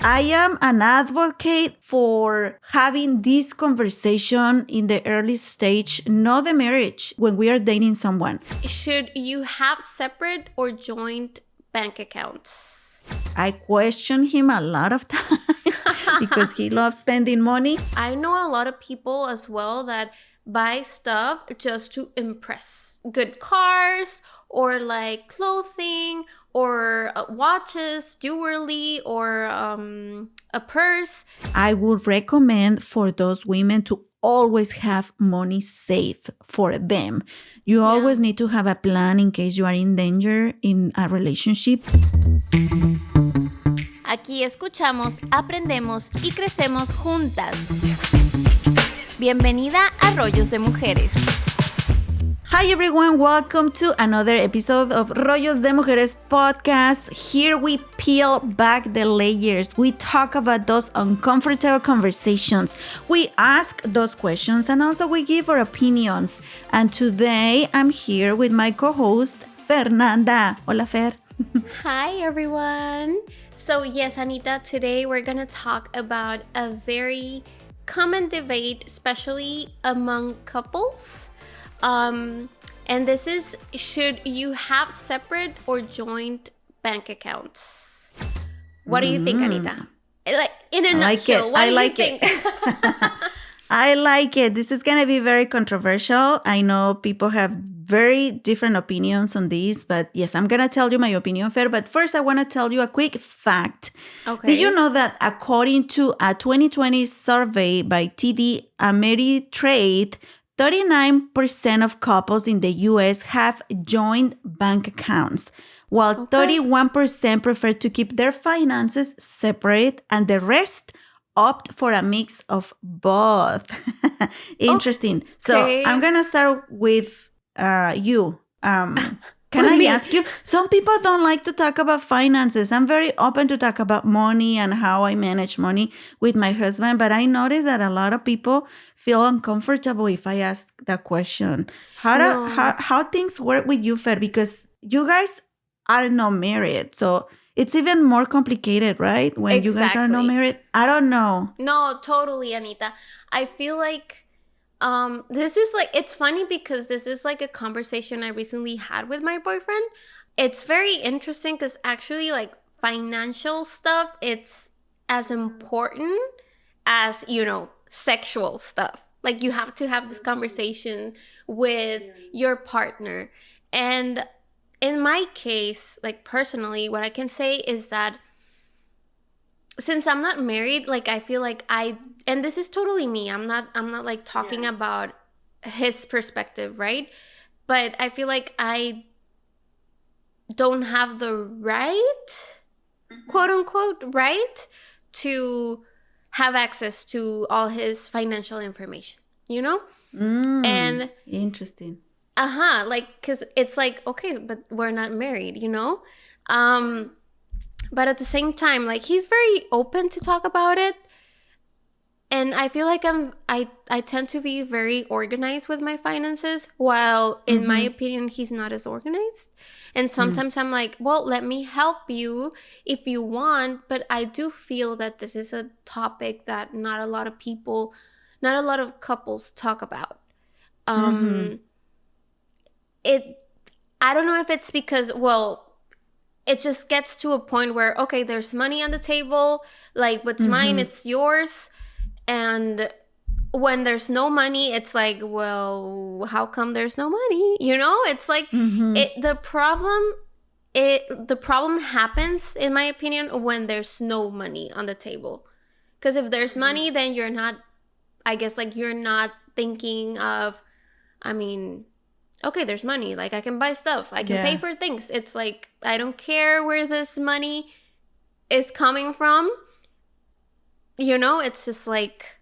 I am an advocate for having this conversation in the early stage, not the marriage, when we are dating someone. Should you have separate or joint bank accounts? I question him a lot of times because he loves spending money. I know a lot of people as well that buy stuff just to impress. Good cars or like clothing or watches, jewelry or a purse. I would recommend for those women to always have money saved for them. You always need to have a plan in case you are in danger in a relationship. Aquí escuchamos, aprendemos y crecemos juntas. Bienvenida a Rollos de Mujeres. Hi everyone, welcome to another episode of Rollos de Mujeres podcast. Here we peel back the layers. We talk about those uncomfortable conversations. We ask those questions and also we give our opinions. And today I'm here with my co-host, Fernanda. Hola, Fer. Hi everyone. So yes, Anita, today we're going to talk about a very common debate, especially among couples. And this is, should you have separate or joint bank accounts? What do you think, Anita? Like in a nutshell, what do you think? I like it. This is going to be very controversial. I know people have very different opinions on this, but yes, I'm going to tell you my opinion, Fer. But first, I want to tell you a quick fact. Okay. Did you know that according to a 2020 survey by TD Ameritrade, 39% of couples in the U.S. have joint bank accounts, while 31% prefer to keep their finances separate and the rest opt for a mix of both. Interesting. Okay. So I'm going to start with you. Can I ask you? Some people don't like to talk about finances. I'm very open to talk about money and how I manage money with my husband, but I notice that a lot of people feel uncomfortable if I ask that question. How things work with you, Fer? Because you guys are not married, so it's even more complicated, right? When you guys are not married. I don't know. No, totally, Anita. I feel like this is like, it's funny because this is like a conversation I recently had with my boyfriend. It's very interesting because actually like financial stuff, it's as important as, sexual stuff. Like you have to have this conversation with your partner. And in my case, like personally, what I can say is that since I'm not married, like I feel like and this is totally me. I'm not like talking about his perspective, right? But I feel like I don't have the right, quote unquote, right to have access to all his financial information, And interesting. Like, cause it's like, okay, but we're not married, But at the same time, like he's very open to talk about it. And I feel like I tend to be very organized with my finances, while in my opinion, he's not as organized. And sometimes I'm like, well, let me help you if you want. But I do feel that this is a topic that not a lot of couples talk about. I don't know if it's because, it just gets to a point where, okay, there's money on the table. Like, what's mine, it's yours. And when there's no money, it's like, well, how come there's no money? It's like the problem happens, in my opinion, when there's no money on the table. Because if there's money, then you're not thinking of, okay, there's money. Like, I can buy stuff. I can pay for things. It's like, I don't care where this money is coming from. It's just like,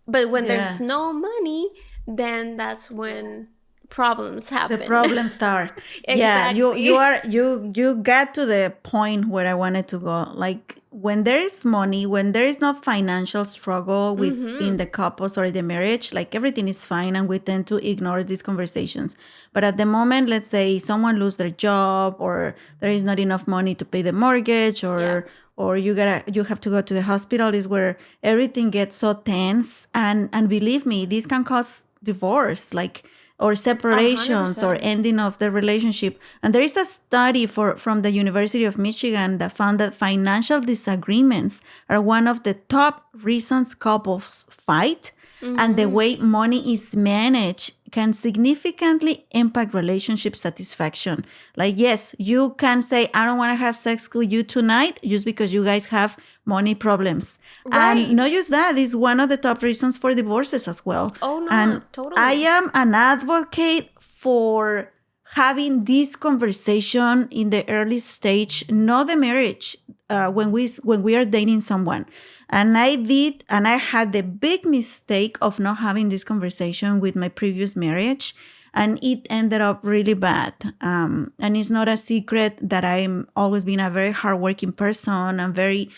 but when there's no money, then that's when problems happen. The problems start. Exactly. Yeah, you got to the point where I wanted to go. Like, when there is money, when there is no financial struggle within the couples or the marriage, like everything is fine and we tend to ignore these conversations. But at the moment, let's say someone loses their job or there is not enough money to pay the mortgage or or you have to go to the hospital is where everything gets so tense. And believe me, this can cause divorce, like, or separations or 100%. ending of the relationship. And there is a study from the University of Michigan that found that financial disagreements are one of the top reasons couples fight. And the way money is managed can significantly impact relationship satisfaction. Like, yes, you can say, I don't want to have sex with you tonight just because you guys have money problems. Right. And not just that, is one of the top reasons for divorces as well. Oh, no, And totally. I am an advocate for having this conversation in the early stage, not the marriage, when we are dating someone. And I had the big mistake of not having this conversation with my previous marriage, and it ended up really bad. And it's not a secret that I'm always been a very hardworking person. I'm very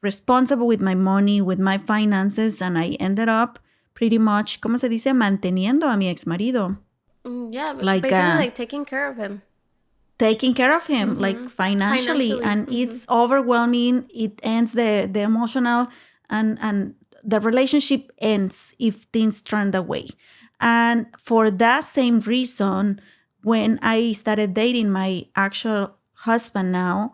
responsible with my money, with my finances, and I ended up pretty much, ¿cómo se dice? Manteniendo a mi ex marido. Yeah, Like, basically like taking care of him. Taking care of him, like financially. And it's overwhelming. It ends the emotional, and the relationship ends if things turn away. And for that same reason, when I started dating my actual husband now,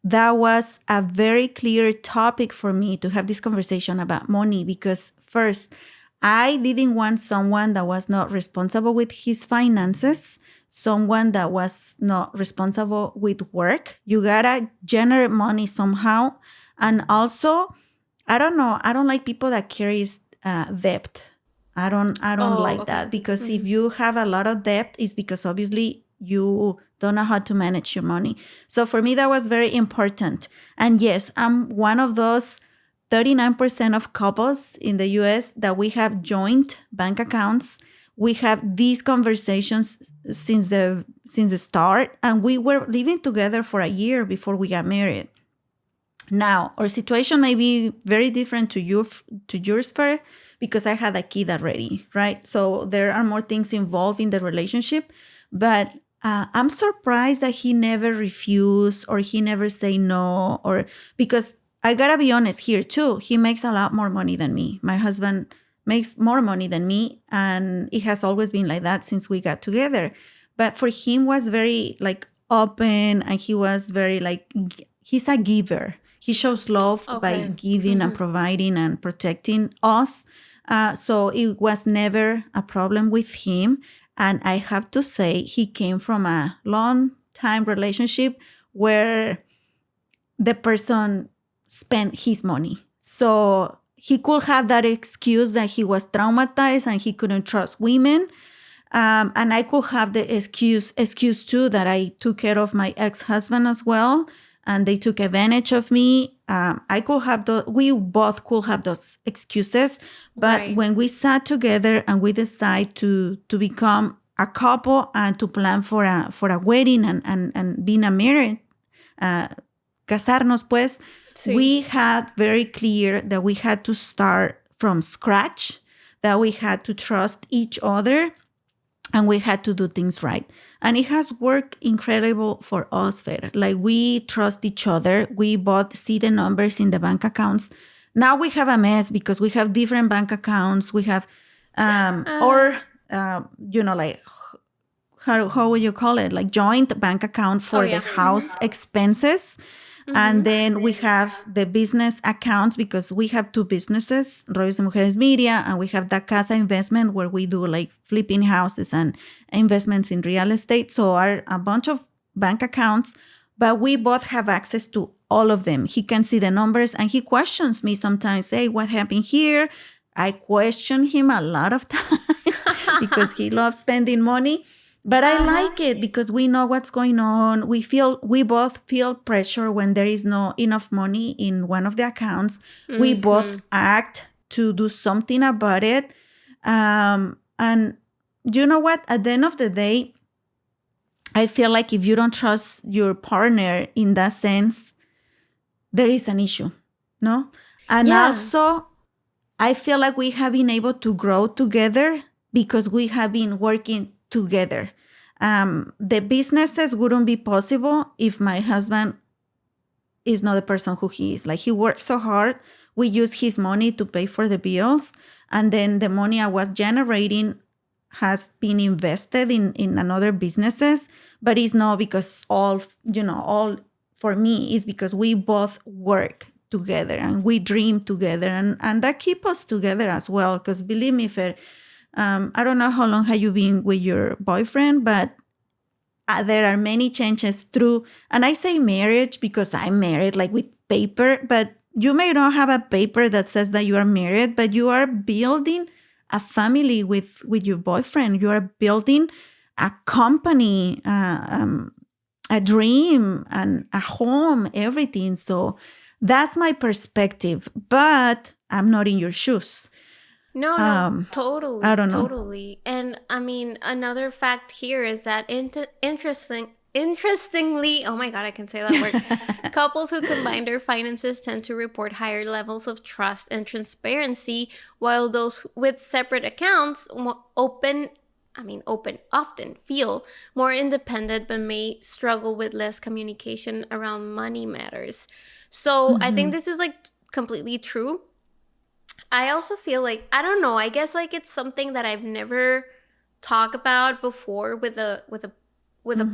that was a very clear topic for me to have this conversation about money, because first, I didn't want someone that was not responsible with his finances, someone that was not responsible with work. You gotta generate money somehow. And also, I don't know, I don't like people that carries debt. I don't like that, because if you have a lot of debt, it's because obviously you don't know how to manage your money. So for me, that was very important. And yes, I'm one of those 39% of couples in the US that we have joint bank accounts. We have these conversations since the start, and we were living together for a year before we got married. Now, our situation may be very different to yours, Fer, because I had a kid already, right? So there are more things involved in the relationship. But I'm surprised that he never refused, or he never say no, or because I gotta be honest here too. He makes a lot more money than me. My husband makes more money than me, and it has always been like that since we got together. But for him was very like open, and he was very like, he's a giver. He shows love by giving and providing and protecting us. So it was never a problem with him. And I have to say, he came from a long time relationship where the person spent his money. So he could have that excuse that he was traumatized and he couldn't trust women. And I could have the excuse too that I took care of my ex-husband as well, and they took advantage of me. We both could have those excuses. But when we sat together and we decided to become a couple and to plan for a wedding and being a married, casarnos pues, we had very clear that we had to start from scratch, that we had to trust each other, and we had to do things right. And it has worked incredible for us, Fer. Like, we trust each other. We both see the numbers in the bank accounts. Now we have a mess because we have different bank accounts. We have, like, how would you call it? Like joint bank account for the house expenses. And then we have the business accounts because we have two businesses, Rollos de Mujeres Media, and we have the Casa Investment where we do like flipping houses and investments in real estate. So are a bunch of bank accounts, but we both have access to all of them. He can see the numbers and he questions me sometimes, hey, what happened here? I question him a lot of times because he loves spending money. But I like it because we know what's going on. We both feel pressure when there is no enough money in one of the accounts. We both act to do something about it. And you know what? At the end of the day, I feel like if you don't trust your partner in that sense, there is an issue, no? And also, I feel like we have been able to grow together because we have been working together. The businesses wouldn't be possible if my husband is not the person who he is. Like, he works so hard. We use his money to pay for the bills. And then the money I was generating has been invested in another businesses, but it's not because all for me is because we both work together and we dream together, and that keep us together as well. Because believe me, Fer, I don't know how long have you been with your boyfriend, but there are many changes through, and I say marriage because I'm married, like with paper, but you may not have a paper that says that you are married, but you are building a family with your boyfriend. You are building a company, a dream, and a home, everything. So that's my perspective, but I'm not in your shoes. No, totally, I don't know. totally. And I mean, another fact here is that interestingly, oh my God, I can say that word. Couples who combine their finances tend to report higher levels of trust and transparency, while those with separate accounts often feel more independent but may struggle with less communication around money matters. So I think this is like completely true. I also feel like, I don't know, I guess like it's something that I've never talked about before with a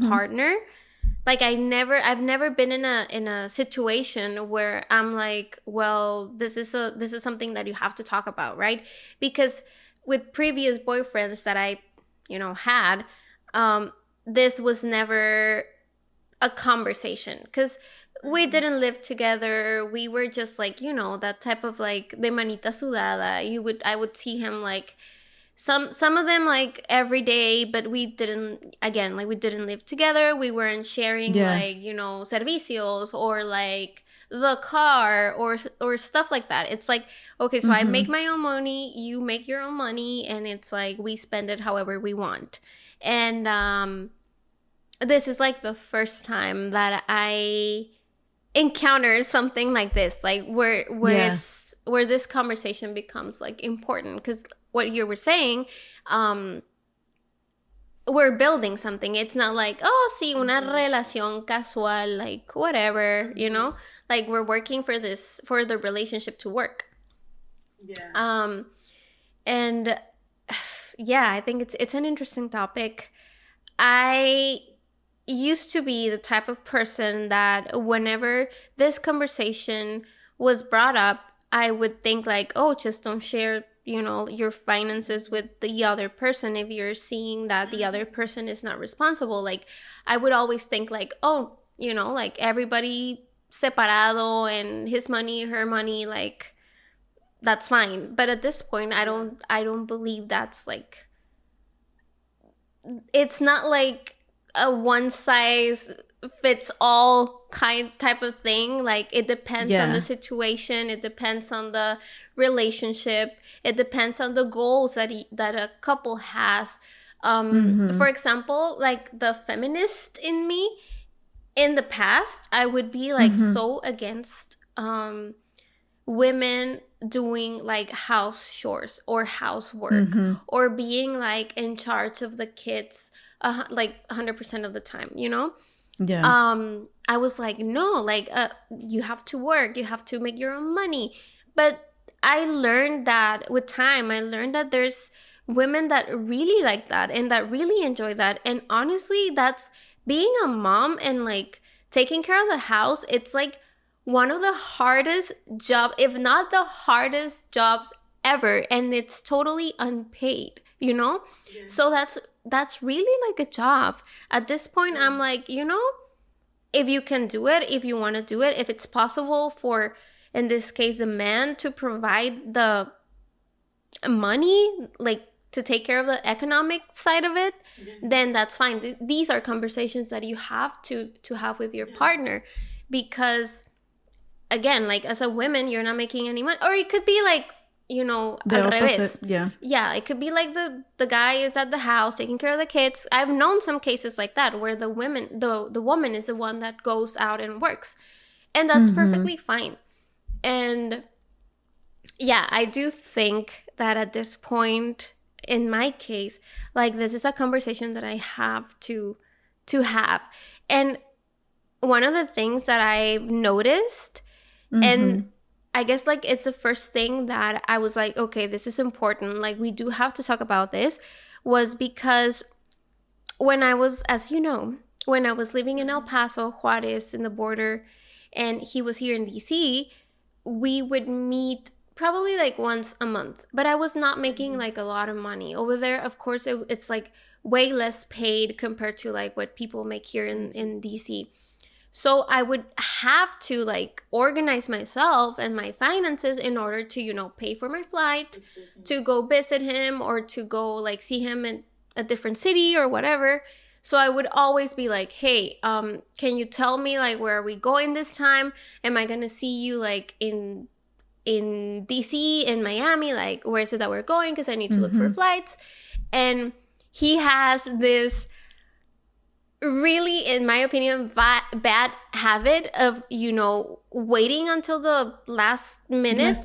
partner. Like I've never been in a situation where I'm like, well, this is something that you have to talk about, right? Because with previous boyfriends that I, had, this was never a conversation, because we didn't live together. We were just like, that type of like de manita sudada. I would see him like some of them like every day, but we didn't live together. We weren't sharing like, servicios or like the car or stuff like that. It's like, okay, so I make my own money, you make your own money, and it's like we spend it however we want. And this is like the first time that I encountered something like this, like where it's where this conversation becomes like important, because what you were saying, we're building something. It's not like, oh, sí, una relación casual, like whatever, like we're working for the relationship to work. And yeah, I think it's an interesting topic. I used to be the type of person that whenever this conversation was brought up, I would think like, oh, just don't share, your finances with the other person if you're seeing that the other person is not responsible. Like I would always think like, oh, like everybody separado and his money, her money, like that's fine. But at this point, I don't believe that's like, it's not like a one size fits all type of thing. Like it depends on the situation, it depends on the relationship, it depends on the goals that a couple has. For example, like the feminist in me in the past, I would be like so against women doing like house chores or housework or being like in charge of the kids like 100% of the time, I was like, no, like you have to work, you have to make your own money. But I learned that with time, there's women that really like that and that really enjoy that. And honestly, that's being a mom and like taking care of the house. It's like one of the hardest job, if not the hardest jobs ever, and it's totally unpaid, So that's really like a job. At this point, I'm like, if you can do it, if you want to do it, if it's possible for, in this case, the man to provide the money, like to take care of the economic side of it, then that's fine. These are conversations that you have to have with your partner, because again, like as a woman, you're not making any money. Or it could be like, the al revés. Yeah, it could be like the guy is at the house taking care of the kids. I've known some cases like that where the woman is the one that goes out and works, and that's perfectly fine. And yeah, I do think that at this point, in my case, like this is a conversation that I have to have. And one of the things that I've noticed, and I guess like it's the first thing that I was like, okay, this is important. Like we do have to talk about this, was because when I was, as you know, when I was living in El Paso, Juarez, in the border, and he was here in DC, we would meet probably like once a month. But I was not making like a lot of money over there. Of course, it's like way less paid compared to like what people make here in DC. So I would have to like organize myself and my finances in order to, you know, pay for my flight, to go visit him, or to go like see him in a different city or whatever. So I would always be like, hey, can you tell me like where are we going this time? Am I gonna see you like in DC, in Miami? Like where is it that we're going? Because I need to look for flights. And he has this really, in my opinion, bad habit of, you know, waiting until the last minute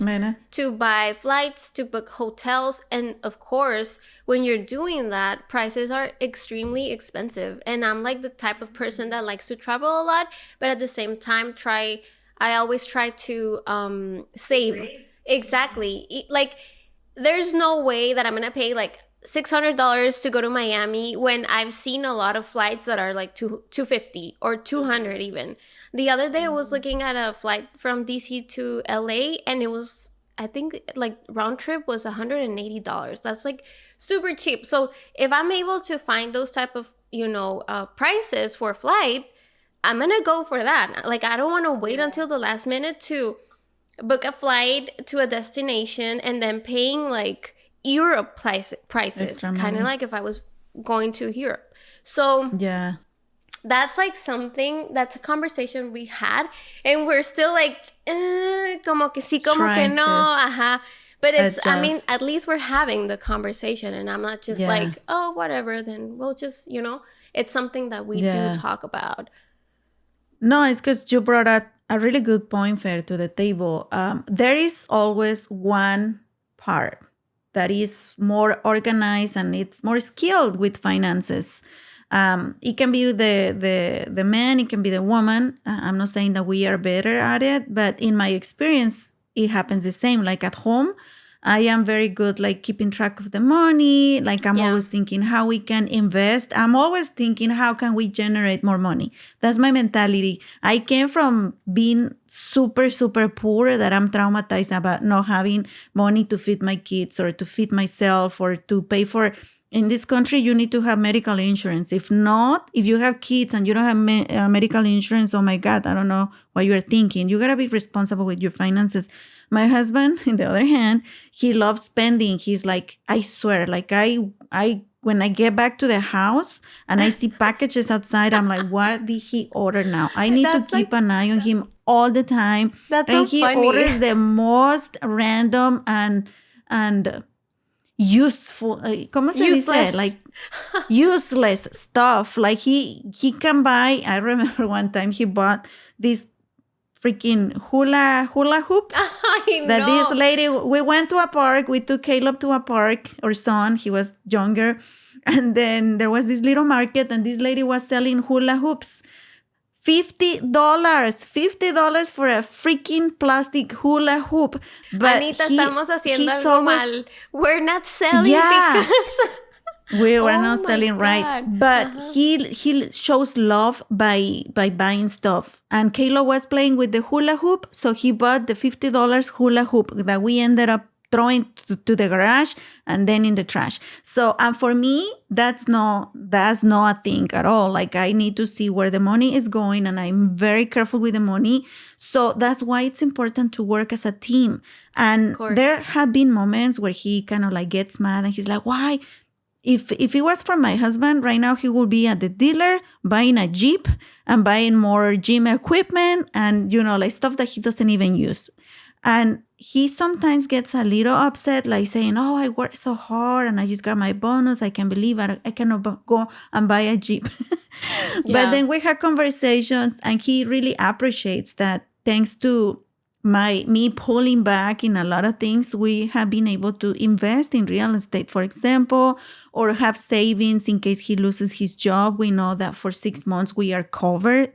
to buy flights, to book hotels. And of course, when you're doing that, prices are extremely expensive. And I'm like the type of person that likes to travel a lot, but at the same time, I always try to save. Exactly. Like, there's no way that I'm going to pay like $600 to go to Miami when I've seen a lot of flights that are like $250 or $200 even. The other day I was looking at a flight from DC to LA, and it was, I think like round trip was $180. That's like super cheap. So if I'm able to find those type of, you know, prices for flight, I'm gonna go for that. Like I don't want to wait until the last minute to book a flight to a destination and then paying like Europe prices, kind of like if I was going to Europe. So yeah, that's like something, that's a conversation we had, and we're still like, como que sí, como que no, ajá. But it's, adjust. I mean, at least we're having the conversation, and I'm not just like, oh, whatever, then we'll just, you know, it's something that we do talk about. No, it's because you brought up a really good point, Fer, to the table. There is always one part that is more organized and it's more skilled with finances. It can be the man, it can be the woman. I'm not saying that we are better at it, but in my experience, it happens the same. Like at home, I am very good, like keeping track of the money. Like I'm always thinking how we can invest. I'm always thinking how can we generate more money. That's my mentality. I came from being super, super poor that I'm traumatized about not having money to feed my kids or to feed myself or to pay for. In this country, you need to have medical insurance. If not, if you have kids and you don't have medical insurance, oh my God, I don't know what you're thinking. You got to be responsible with your finances. My husband, on the other hand, he loves spending. He's like, I swear, like I when I get back to the house and I see packages outside, I'm like, what did he order now? I need to keep an eye on him all the time. That's and so he funny. orders the most random and useful, ¿cómo se dice? Like useless stuff. Like he can buy, I remember one time he bought this freaking hula hoop that this lady, we went to a park, we took Caleb to a park, our son, he was younger, and then there was this little market and this lady was selling hula hoops. $50 for a freaking plastic hula hoop. But Anita, estamos haciendo algo mal. We're not selling because we were not selling right. But he shows love by buying stuff. And Kayla was playing with the hula hoop, so he bought the $50 hula hoop that we ended up throwing to the garage and then in the trash. So, and for me, that's not a thing at all. Like I need to see where the money is going, and I'm very careful with the money. So that's why it's important to work as a team. And there have been moments where he kind of like gets mad and he's like, why? If it was for my husband, right now he will be at the dealer buying a Jeep and buying more gym equipment and, you know, like stuff that he doesn't even use. And he sometimes gets a little upset, like saying, oh, I worked so hard and I just got my bonus. I can't believe I cannot go and buy a Jeep. But then we had conversations and he really appreciates that thanks to me pulling back in a lot of things, we have been able to invest in real estate, for example, or have savings in case he loses his job. We know that for 6 months we are covered.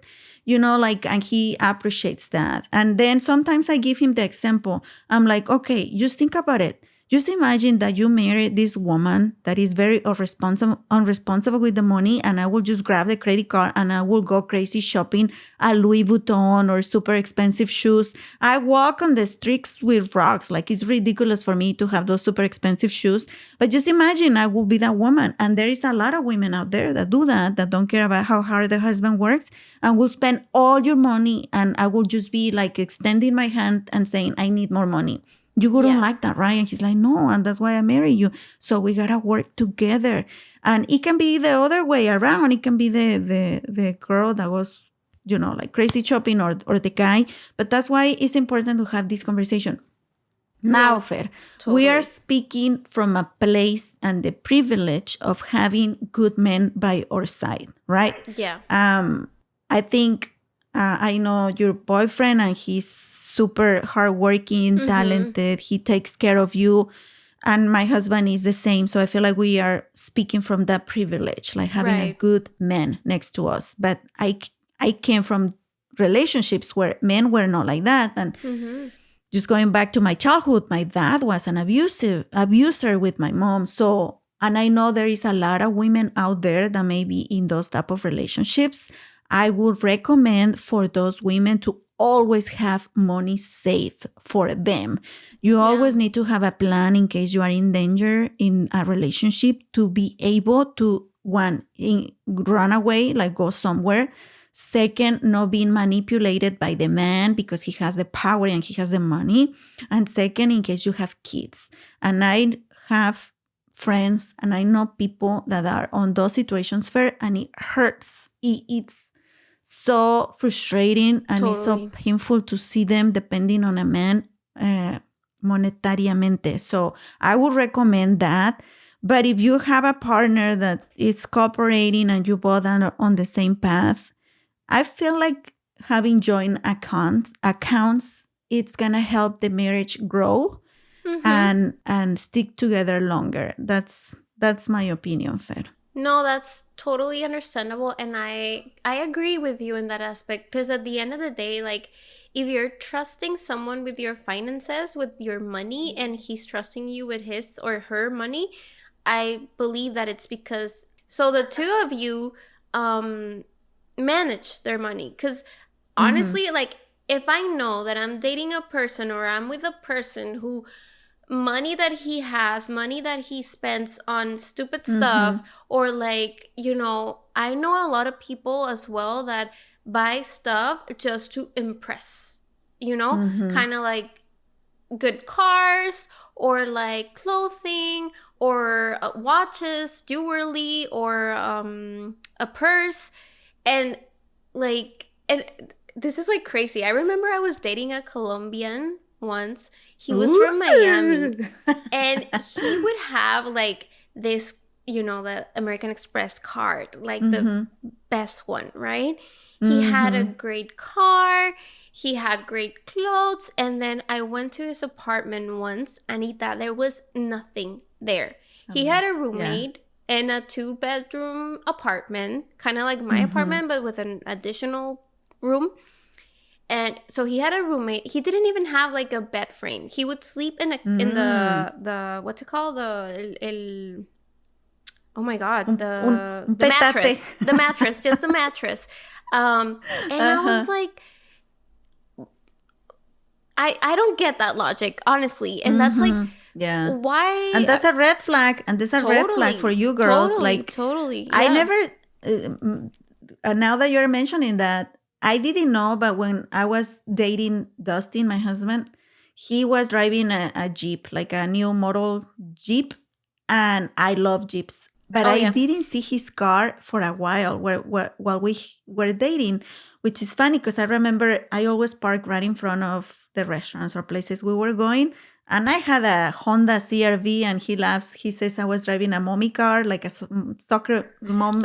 like, and he appreciates that. And then sometimes I give him the example. I'm like, okay, just think about it. Just imagine that you marry this woman that is very unresponsible with the money, and I will just grab the credit card and I will go crazy shopping at Louis Vuitton or super expensive shoes. I walk on the streets with rocks. Like, it's ridiculous for me to have those super expensive shoes. But just imagine I will be that woman. And there is a lot of women out there that do that don't care about how hard the husband works and will spend all your money. And I will just be like extending my hand and saying, I need more money. You wouldn't like that, right? And he's like, no, and that's why I marry you. So we gotta work together. And it can be the other way around. It can be the girl that was, like crazy shopping or the guy. But that's why it's important to have this conversation. Now, Fer, we are speaking from a place and the privilege of having good men by our side, right? Yeah. I think I know your boyfriend, and he's super hardworking, talented. He takes care of you. And my husband is the same. So I feel like we are speaking from that privilege, like having a good man next to us. But I came from relationships where men were not like that. And just going back to my childhood, my dad was an abuser with my mom. So, and I know there is a lot of women out there that may be in those type of relationships. I would recommend for those women to always have money saved for them. You always need to have a plan in case you are in danger in a relationship to be able to, one, run away, like go somewhere. Second, not being manipulated by the man because he has the power and he has the money. And second, in case you have kids. And I have friends and I know people that are on those situations, Fer, and it hurts. It's so frustrating and it's so painful to see them depending on a man monetariamente. So I would recommend that. But if you have a partner that is cooperating and you both are on the same path, I feel like having joint accounts, it's going to help the marriage grow and stick together longer. That's my opinion, Fer. No, that's totally understandable. And I agree with you in that aspect. Because at the end of the day, like, if you're trusting someone with your finances, with your money, and he's trusting you with his or her money, I believe that it's because, so the two of you manage their money. Because honestly, like, if I know that I'm dating a person or I'm with a person who money that he has, money that he spends on stupid stuff, or like, I know a lot of people as well that buy stuff just to impress, kind of like good cars or like clothing or watches, jewelry, or a purse. And like, and this is like crazy. I remember I was dating a Colombian once. He was from Miami, and he would have like this, the American Express card, like the best one, right? He had a great car, he had great clothes, and then I went to his apartment once, Anita, there was nothing there. He had a roommate in a 2-bedroom apartment, kind of like my apartment, but with an additional room. And so he had a roommate. He didn't even have like a bed frame. He would sleep in the what's it called? Oh my God, the mattress. The mattress, just the mattress. And I was like, I don't get that logic, honestly. And that's like, why? And that's a red flag. And that's a red flag for you girls. Totally. I never, now that you're mentioning that, I didn't know, but when I was dating Dustin, my husband, he was driving a Jeep, like a new model Jeep. And I love Jeeps. But I didn't see his car for a while while we were dating, which is funny because I remember I always park right in front of the restaurants or places we were going. And I had a Honda CRV, and he laughs. He says I was driving a mommy car, like a soccer mom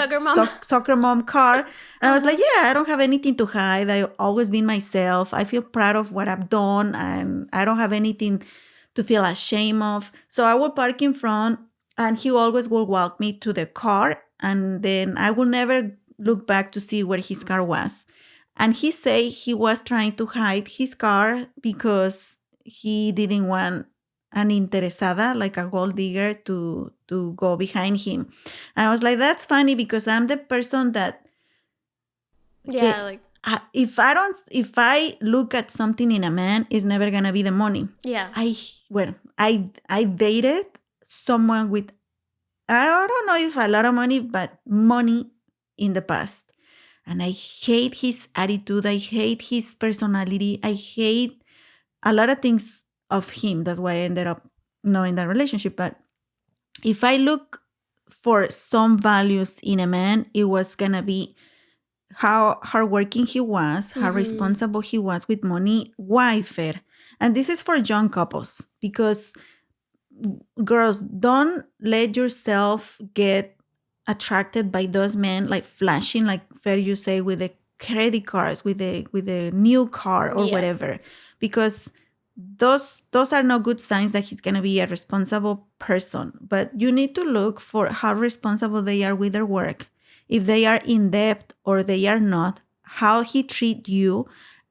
car. And I was like, yeah, I don't have anything to hide. I've always been myself. I feel proud of what I've done, and I don't have anything to feel ashamed of. So I would park in front, and he always will walk me to the car, and then I will never look back to see where his car was. And he say he was trying to hide his car because he didn't want an interesada, like a gold digger, to go behind him. And I was like, that's funny because I'm the person that Yeah, like, if I look at something in a man, it's never gonna be the money. yeah. I dated someone with, I don't know if a lot of money, but money in the past. And I hate his attitude. I hate his personality. I hate a lot of things of him. That's why I ended up knowing that relationship. But if I look for some values in a man, it was going to be how hardworking he was, how responsible he was with money. Why, Fer? And this is for young couples, because girls, don't let yourself get attracted by those men like flashing, like Fer, you say, with the credit cards, with the new car or whatever, because those are not good signs that he's going to be a responsible person. But you need to look for how responsible they are with their work, if they are in debt or they are not, how he treat you,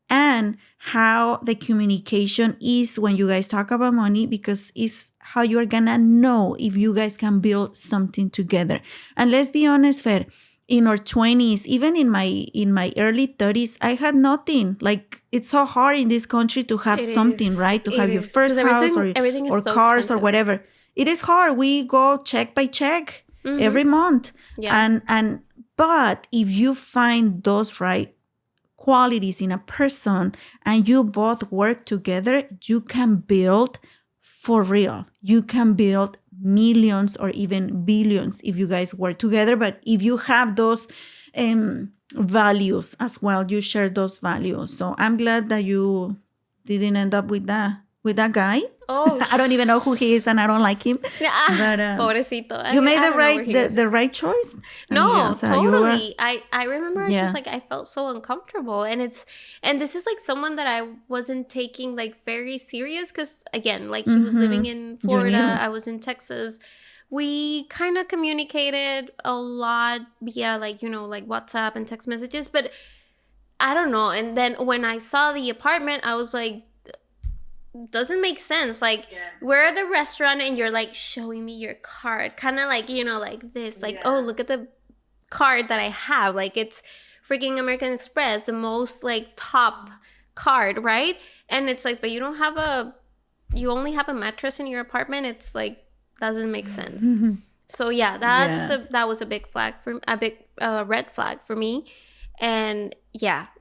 and how the communication is when you guys talk about money, because it's how you're gonna know if you guys can build something together. And let's be honest, Fer, in our 20s, even in my early 30s, I had nothing. Like, it's so hard in this country to have something, right? To have your first house or so cars expensive. Or whatever. It is hard. We go check by check every month. Yeah. But if you find those right qualities in a person and you both work together, you can build for real. You can build millions or even billions if you guys work together. But if you have those values as well, you share those values. So I'm glad that you didn't end up with that guy. Oh, I don't even know who he is, and I don't like him. But, pobrecito. You made the right choice. No, totally. I remember just like I felt so uncomfortable, and this is like someone that I wasn't taking like very serious, because again, like he was living in Florida, I was in Texas. We kind of communicated a lot via like, like WhatsApp and text messages, but I don't know. And then when I saw the apartment, I was like, doesn't make sense. Like, we're at the restaurant and you're like showing me your card, kind of like, like this, like, oh, look at the card that I have. Like, it's freaking American Express, the most like top card, right? And it's like, but you only have a mattress in your apartment. It's like, doesn't make sense. So that was a big red flag for me. And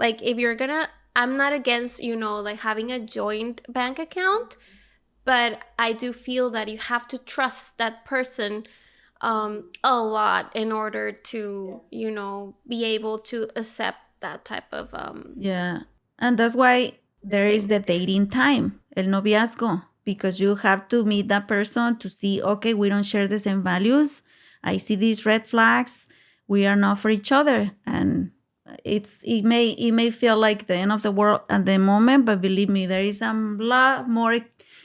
like, if you're gonna, I'm not against, like having a joint bank account, but I do feel that you have to trust that person a lot in order to, be able to accept that type of And that's why there is the dating time, el noviazgo, because you have to meet that person to see, okay, we don't share the same values. I see these red flags. We are not for each other. And it may feel like the end of the world at the moment, but believe me, there is a lot more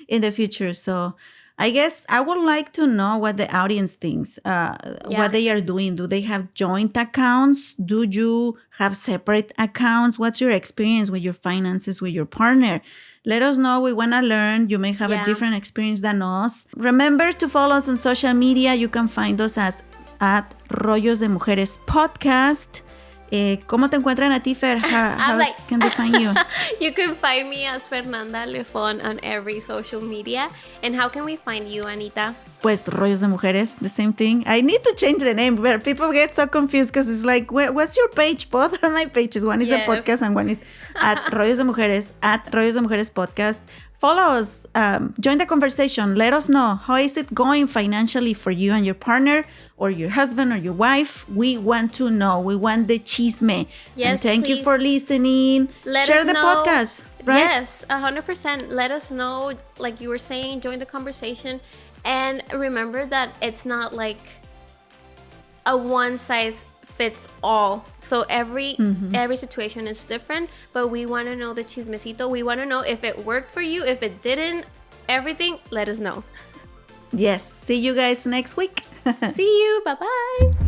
in the future. So I guess I would like to know what the audience thinks, what they are doing. Do they have joint accounts? Do you have separate accounts? What's your experience with your finances with your partner? Let us know. We want to learn. You may have a different experience than us. Remember to follow us on social media. You can find us at Rollos de Mujeres Podcast. ¿Cómo te encuentran a ti, Fer? How can they find you? You can find me as Fernanda Lefon on every social media. And how can we find you, Anita? Pues Rollos de Mujeres, the same thing. I need to change the name, where people get so confused because it's like, what's your page? Both are my pages. One is a podcast and one is at Rollos de Mujeres, at Rollos de Mujeres Podcast. Follow us, join the conversation. Let us know, how is it going financially for you and your partner or your husband or your wife? We want to know. We want the chisme. Yes, and thank you for listening. Share the podcast, right? Yes, 100%. Let us know, like you were saying, join the conversation. And remember that it's not like a one size fits all. So every situation is different, but we want to know the chismecito. We want to know if it worked for you, if it didn't, everything, let us know. Yes. See you guys next week. See you. Bye-bye.